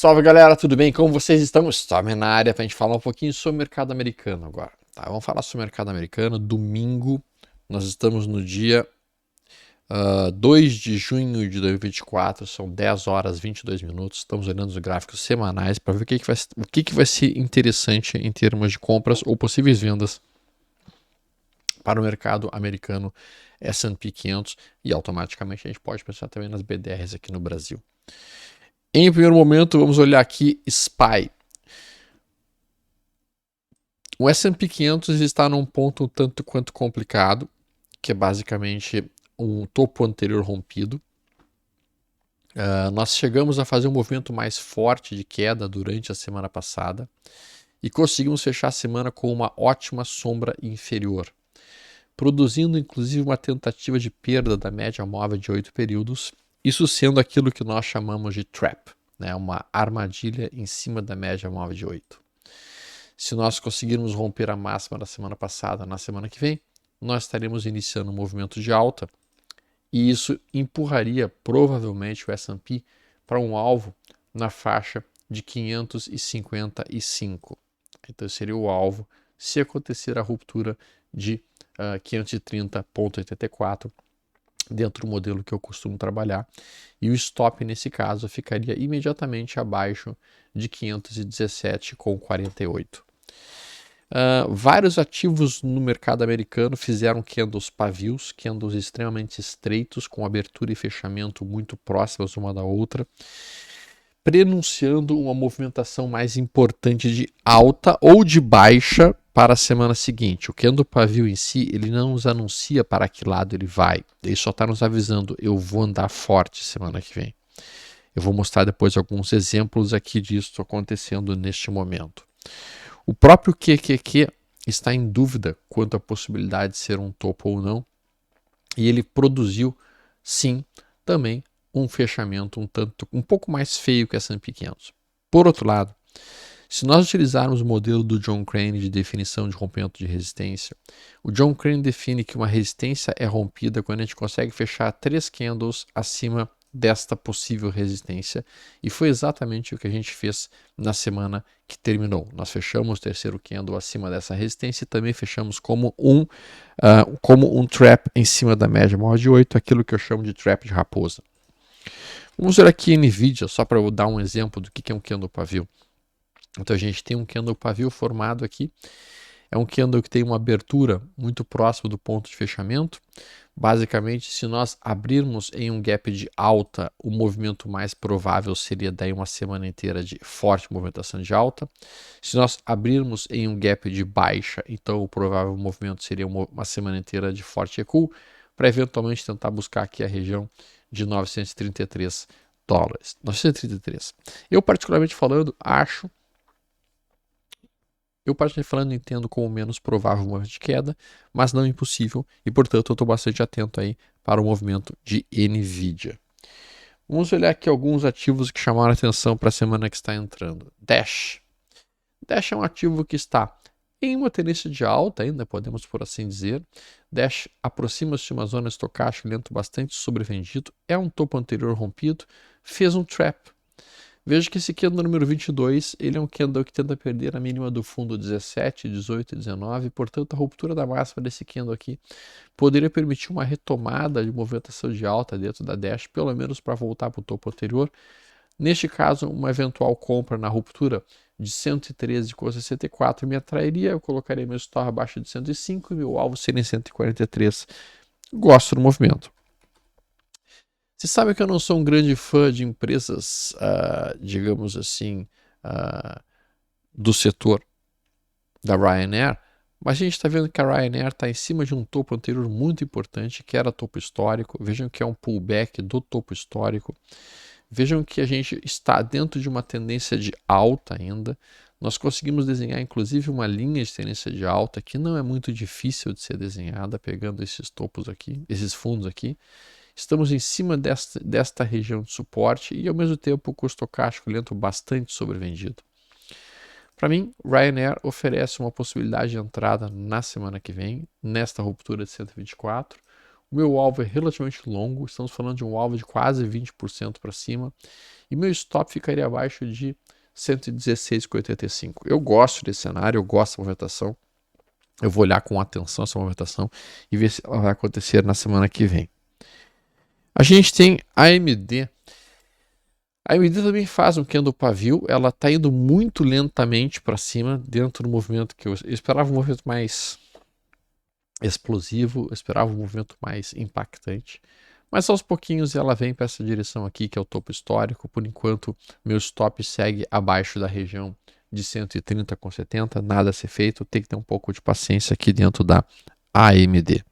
Salve galera, tudo bem? Como vocês estão? Estamos na área para a gente falar um pouquinho sobre o mercado americano agora. Tá, vamos falar sobre o mercado americano. Domingo, nós estamos no dia 2 de junho de 2024, são 10 horas e 22 minutos. Estamos olhando os gráficos semanais para ver o que vai ser interessante em termos de compras ou possíveis vendas para o mercado americano S&P 500 e automaticamente a gente pode pensar também nas BDRs aqui no Brasil. Em primeiro momento, vamos olhar aqui SPY. O S&P 500 está num ponto um tanto quanto complicado, que é basicamente um topo anterior rompido. Nós chegamos a fazer um movimento mais forte de queda durante a semana passada e conseguimos fechar a semana com uma ótima sombra inferior, produzindo inclusive uma tentativa de perda da média móvel de 8 períodos, isso sendo aquilo que nós chamamos de trap, né? Uma armadilha em cima da média móvel de 8. Se nós conseguirmos romper a máxima da semana passada na semana que vem, nós estaremos iniciando um movimento de alta e isso empurraria provavelmente o S&P para um alvo na faixa de 555. Então seria o alvo se acontecer a ruptura de 530,84 dentro do modelo que eu costumo trabalhar, e o stop nesse caso ficaria imediatamente abaixo de 517,48. Vários ativos no mercado americano fizeram candles pavios, candles extremamente estreitos, com abertura e fechamento muito próximas uma da outra, prenunciando uma movimentação mais importante de alta ou de baixa para a semana seguinte. O candle pavio em si, ele não nos anuncia para que lado ele vai, ele só está nos avisando, eu vou andar forte semana que vem. Eu vou mostrar depois alguns exemplos aqui disso acontecendo neste momento. O próprio QQQ está em dúvida quanto à possibilidade de ser um topo ou não, e ele produziu, sim, também um fechamento um pouco mais feio que a S&P 500. Por outro lado, se nós utilizarmos o modelo do John Crane de definição de rompimento de resistência, o John Crane define que uma resistência é rompida quando a gente consegue fechar 3 candles acima desta possível resistência, e foi exatamente o que a gente fez na semana que terminou. Nós fechamos o terceiro candle acima dessa resistência e também fechamos como um trap em cima da média móvel de 8, aquilo que eu chamo de trap de raposa. Vamos ver aqui NVIDIA, só para eu dar um exemplo do que é um candle pavio. Então a gente tem um candle pavio formado aqui, é um candle que tem uma abertura muito próxima do ponto de fechamento. Basicamente, se nós abrirmos em um gap de alta, o movimento mais provável seria daí uma semana inteira de forte movimentação de alta. Se nós abrirmos em um gap de baixa, então o provável movimento seria uma semana inteira de forte recuo, para eventualmente tentar buscar aqui a região de 933 dólares. 933. Eu particularmente falando, entendo como menos provável movimento de queda, mas não impossível, e portanto eu estou bastante atento aí para o movimento de NVIDIA. Vamos olhar aqui alguns ativos que chamaram a atenção para a semana que está entrando. Dash. Dash é um ativo que está em uma tendência de alta ainda, podemos por assim dizer. Dash aproxima-se de uma zona estocástica lento bastante sobrevendido, é um topo anterior rompido, fez um trap. Veja que esse candle número 22, ele é um candle que tenta perder a mínima do fundo 17, 18 e 19, portanto a ruptura da máxima desse candle aqui poderia permitir uma retomada de movimentação de alta dentro da Dash, pelo menos para voltar para o topo anterior. Neste caso, uma eventual compra na ruptura de 113,64 me atrairia, eu colocaria meu stop abaixo de 105 e meu alvo seria em 143. Gosto do movimento. Você sabe que eu não sou um grande fã de empresas, digamos assim, do setor da Ryanair, mas a gente está vendo que a Ryanair está em cima de um topo anterior muito importante, que era topo histórico. Vejam que é um pullback do topo histórico. Vejam que a gente está dentro de uma tendência de alta ainda. Nós conseguimos desenhar, inclusive, uma linha de tendência de alta que não é muito difícil de ser desenhada, pegando esses topos aqui, esses fundos aqui. Estamos em cima desta região de suporte e, ao mesmo tempo, o custo estocástico lento bastante sobrevendido. Para mim, Ryanair oferece uma possibilidade de entrada na semana que vem, nesta ruptura de 124. O meu alvo é relativamente longo, estamos falando de um alvo de quase 20% para cima, e meu stop ficaria abaixo de 116,85. Eu gosto desse cenário, eu gosto da movimentação, eu vou olhar com atenção essa movimentação e ver se ela vai acontecer na semana que vem. A gente tem a AMD. A AMD também faz um candle pavio, ela está indo muito lentamente para cima, dentro do movimento que eu esperava um movimento mais explosivo, eu esperava um movimento mais impactante. Mas aos pouquinhos ela vem para essa direção aqui, que é o topo histórico. Por enquanto, meu stop segue abaixo da região de 130,70, nada a ser feito, tem que ter um pouco de paciência aqui dentro da AMD.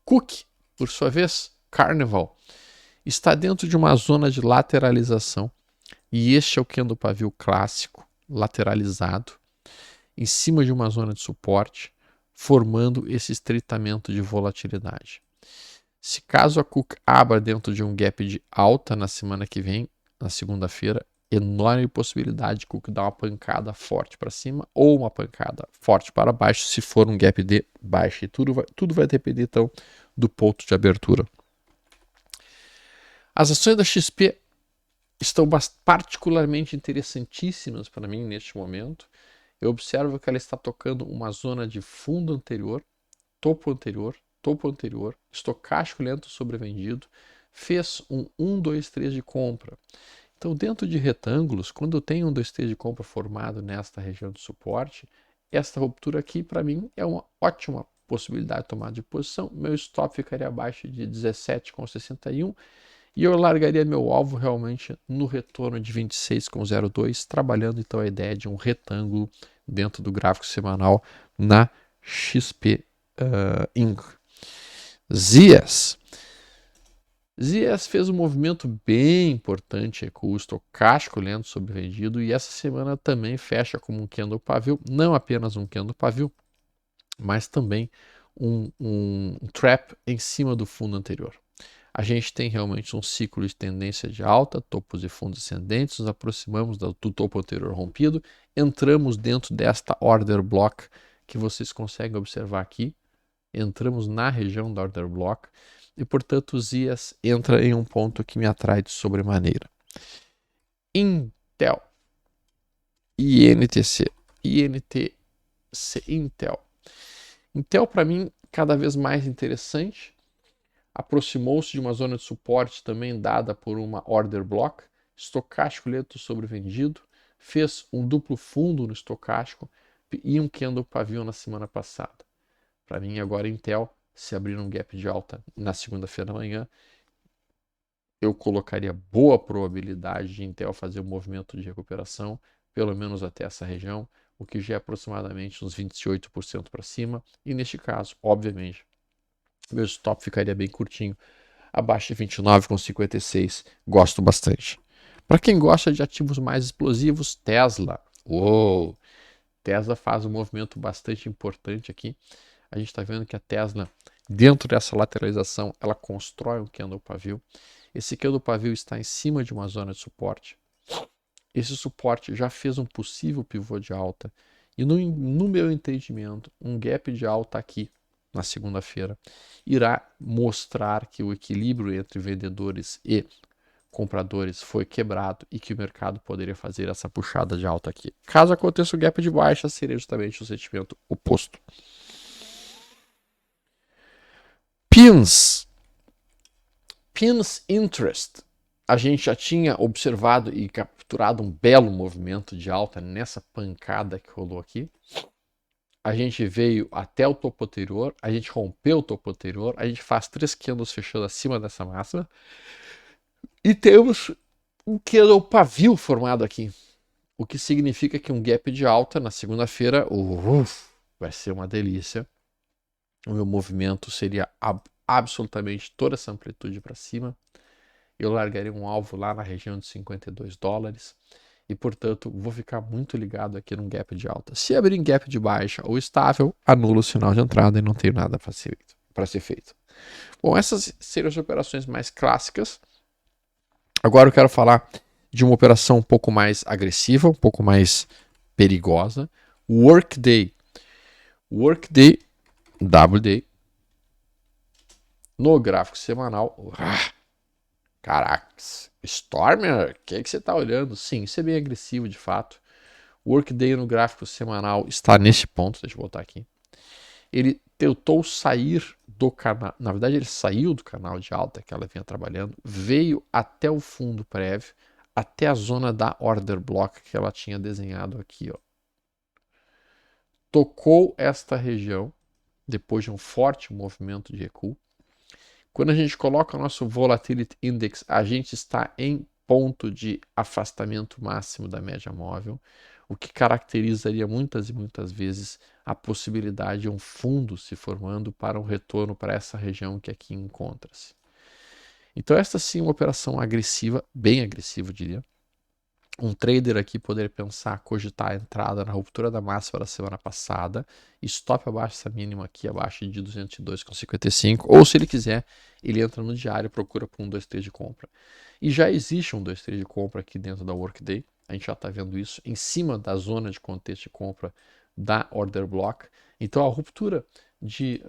Cook, por sua vez, Carnival, está dentro de uma zona de lateralização, e este é o candle pavio clássico, lateralizado, em cima de uma zona de suporte, formando esse estreitamento de volatilidade. Se caso a Cook abra dentro de um gap de alta na semana que vem, na segunda-feira, enorme possibilidade de Cook dar uma pancada forte para cima ou uma pancada forte para baixo, se for um gap de baixa. E tudo vai depender, então, do ponto de abertura. As ações da XP estão particularmente interessantíssimas para mim neste momento. Eu observo que ela está tocando uma zona de fundo anterior, topo anterior, estocástico lento sobrevendido, fez um 1, 2, 3 de compra. Então, dentro de retângulos, quando eu tenho um 1, 2, 3 de compra formado nesta região de suporte, esta ruptura aqui, para mim, é uma ótima possibilidade de tomada de posição. Meu stop ficaria abaixo de 17,61 e eu largaria meu alvo realmente no retorno de 26,02, trabalhando então a ideia de um retângulo dentro do gráfico semanal na XP Inc. Zias fez um movimento bem importante com o estocástico lento sobrevendido e essa semana também fecha como um candle pavio, não apenas um candle pavio, mas também um trap em cima do fundo anterior. A gente tem realmente um ciclo de tendência de alta, topos e fundos ascendentes, nos aproximamos do topo anterior rompido, entramos dentro desta order block que vocês conseguem observar aqui, entramos na região da order block e, portanto, o Zias entra em um ponto que me atrai de sobremaneira. Intel, INTC, Intel. Intel, para mim, cada vez mais interessante, aproximou-se de uma zona de suporte também dada por uma order block, estocástico lento sobrevendido, fez um duplo fundo no estocástico e um candle pavio na semana passada. Para mim, agora Intel, se abrir um gap de alta na segunda-feira da manhã, eu colocaria boa probabilidade de Intel fazer um movimento de recuperação, pelo menos até essa região, o que já é aproximadamente uns 28% para cima. E neste caso, obviamente, meu stop ficaria bem curtinho, abaixo de 29,56. Gosto bastante. Para quem gosta de ativos mais explosivos, Tesla. Uou! Tesla faz um movimento bastante importante aqui. A gente está vendo que a Tesla, dentro dessa lateralização, ela constrói um candle pavio. Esse candle pavio está em cima de uma zona de suporte. Esse suporte já fez um possível pivô de alta. E no meu entendimento, um gap de alta aqui, na segunda-feira, irá mostrar que o equilíbrio entre vendedores e compradores foi quebrado e que o mercado poderia fazer essa puxada de alta aqui. Caso aconteça o gap de baixa, seria justamente o sentimento oposto. Pins Interest. A gente já tinha observado e capturado um belo movimento de alta nessa pancada que rolou aqui. A gente veio até o topo anterior, a gente rompeu o topo anterior, a gente faz 3 candles fechando acima dessa máxima e temos um candle pavio formado aqui, o que significa que um gap de alta na segunda-feira vai ser uma delícia. O meu movimento seria absolutamente toda essa amplitude para cima. Eu largaria um alvo lá na região de $52 e, portanto, vou ficar muito ligado aqui num gap de alta. Se abrir em gap de baixa ou estável, anulo o sinal de entrada e não tenho nada para ser feito. Bom, essas seriam as operações mais clássicas. Agora eu quero falar de uma operação um pouco mais agressiva, um pouco mais perigosa. Workday, WD, No gráfico semanal, caracas, Stormer, o que você está olhando? Sim, isso é bem agressivo de fato. O Workday no gráfico semanal está nesse ponto, deixa eu botar aqui. Ele tentou sair do canal, na verdade ele saiu do canal de alta que ela vinha trabalhando, veio até o fundo prévio, até a zona da order block que ela tinha desenhado aqui, ó. Tocou esta região depois de um forte movimento de recuo. Quando a gente coloca o nosso Volatility Index, a gente está em ponto de afastamento máximo da média móvel, o que caracterizaria muitas e muitas vezes a possibilidade de um fundo se formando para um retorno para essa região que aqui encontra-se. Então esta sim é uma operação agressiva, bem agressiva eu diria. Um trader aqui poderia pensar, cogitar a entrada na ruptura da máxima da semana passada, stop abaixo dessa mínima aqui, abaixo de 202,55, ou se ele quiser, ele entra no diário, procura por um 2-3 de compra. E já existe um 2-3 de compra aqui dentro da Workday, a gente já está vendo isso, em cima da zona de contexto de compra da Order Block. Então a ruptura de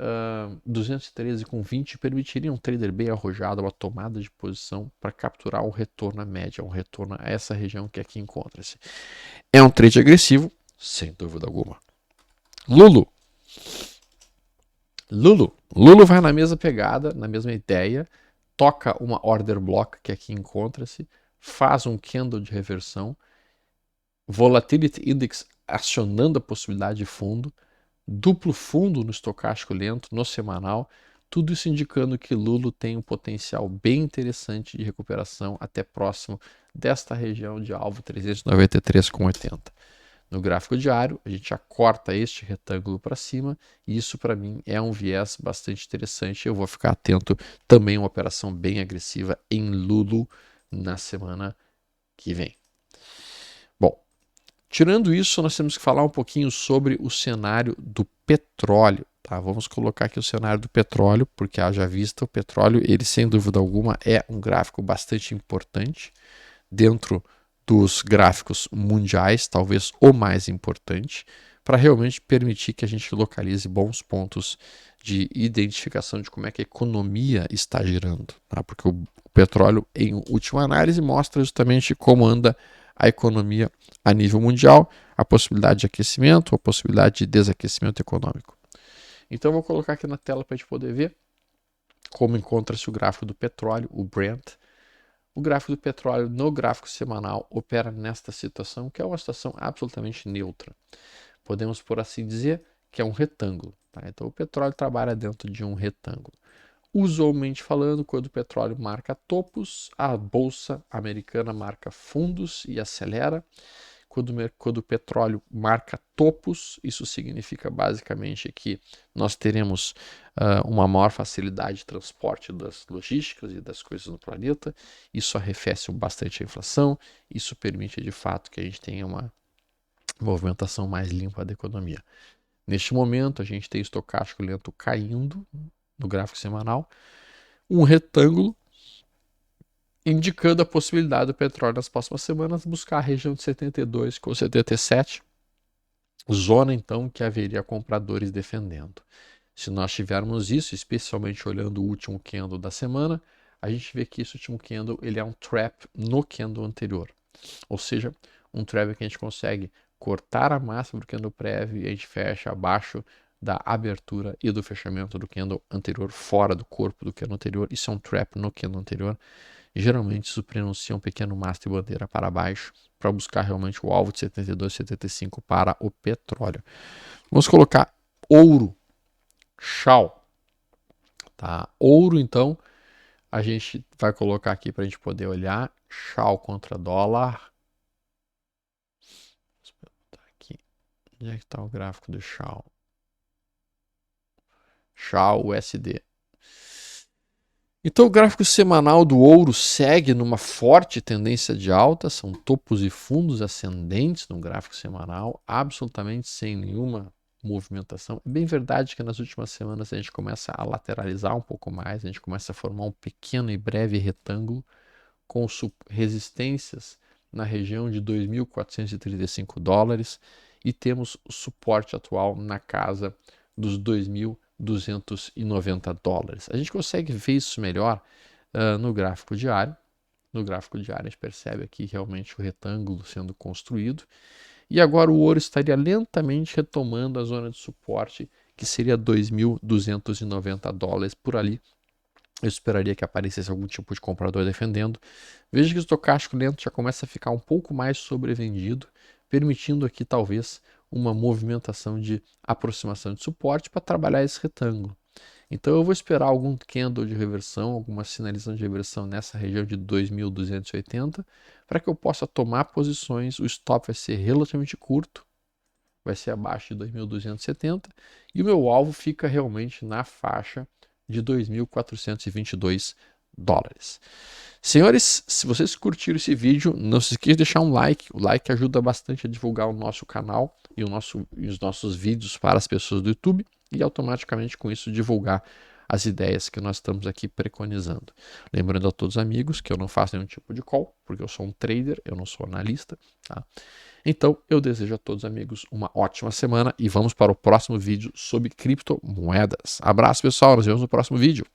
213,20 permitiria um trader bem arrojado, uma tomada de posição para capturar um retorno à média, um retorno a essa região que aqui encontra-se. É um trade agressivo, sem dúvida alguma. Lulu vai na mesma pegada, na mesma ideia, toca uma order block que aqui encontra-se, faz um candle de reversão, volatility index acionando a possibilidade de fundo, duplo fundo no estocástico lento, no semanal, tudo isso indicando que Lulu tem um potencial bem interessante de recuperação até próximo desta região de alvo 393,80. No gráfico diário, a gente já corta este retângulo para cima e isso para mim é um viés bastante interessante. Eu vou ficar atento também a uma operação bem agressiva em Lulu na semana que vem. Bom, tirando isso, nós temos que falar um pouquinho sobre o cenário do petróleo. Tá? Vamos colocar aqui o cenário do petróleo, porque haja vista o petróleo, ele sem dúvida alguma é um gráfico bastante importante dentro dos gráficos mundiais, talvez o mais importante, para realmente permitir que a gente localize bons pontos de identificação de como é que a economia está girando. Tá? Porque o petróleo, em última análise, mostra justamente como anda a economia a nível mundial, a possibilidade de aquecimento, a possibilidade de desaquecimento econômico. Então, eu vou colocar aqui na tela para a gente poder ver como encontra-se o gráfico do petróleo, o Brent. O gráfico do petróleo no gráfico semanal opera nesta situação, que é uma situação absolutamente neutra. Podemos, por assim dizer, que é um retângulo. Tá? Então, o petróleo trabalha dentro de um retângulo. Usualmente falando, quando o petróleo marca topos, a bolsa americana marca fundos e acelera. Quando o petróleo marca topos, isso significa basicamente que nós teremos uma maior facilidade de transporte das logísticas e das coisas no planeta. Isso arrefece bastante a inflação, isso permite de fato que a gente tenha uma movimentação mais limpa da economia. Neste momento, a gente tem estocástico lento caindo no gráfico semanal, um retângulo indicando a possibilidade do petróleo nas próximas semanas buscar a região de 72 com 77, zona então que haveria compradores defendendo. Se nós tivermos isso, especialmente olhando o último candle da semana, a gente vê que esse último candle ele é um trap no candle anterior, ou seja, um trap que a gente consegue cortar a máxima do candle prévio e a gente fecha abaixo da abertura e do fechamento do candle anterior, fora do corpo do candle anterior. Isso é um trap no candle anterior. E geralmente isso prenuncia um pequeno mastro de bandeira para baixo para buscar realmente o alvo de 72, 75 para o petróleo. Vamos colocar ouro, Shao. Tá? Ouro, então, a gente vai colocar aqui para a gente poder olhar. Shao contra dólar. Aqui. Onde é que está o gráfico do Shao? Shao USD. Então o gráfico semanal do ouro segue numa forte tendência de alta, são topos e fundos ascendentes no gráfico semanal, absolutamente sem nenhuma movimentação. É bem verdade que nas últimas semanas a gente começa a lateralizar um pouco mais, a gente começa a formar um pequeno e breve retângulo com resistências na região de 2.435 dólares e temos o suporte atual na casa dos 2.300 $290. A gente consegue ver isso melhor no gráfico diário. No gráfico diário a gente percebe aqui realmente o retângulo sendo construído. E agora o ouro estaria lentamente retomando a zona de suporte, que seria $2.290 por ali. Eu esperaria que aparecesse algum tipo de comprador defendendo. Veja que o estocástico lento já começa a ficar um pouco mais sobrevendido, permitindo aqui talvez uma movimentação de aproximação de suporte para trabalhar esse retângulo. Então eu vou esperar algum candle de reversão, alguma sinalização de reversão nessa região de 2.280 para que eu possa tomar posições. O stop vai ser relativamente curto, vai ser abaixo de 2.270 e o meu alvo fica realmente na faixa de $2.422. Senhores, se vocês curtiram esse vídeo, não se esqueça de deixar um like. O like ajuda bastante a divulgar o nosso canal e os nossos vídeos para as pessoas do YouTube e automaticamente com isso divulgar as ideias que nós estamos aqui preconizando. Lembrando a todos os amigos que eu não faço nenhum tipo de call, porque eu sou um trader, eu não sou analista, tá? Então, eu desejo a todos amigos uma ótima semana e vamos para o próximo vídeo sobre criptomoedas. Abraço, pessoal, nos vemos no próximo vídeo.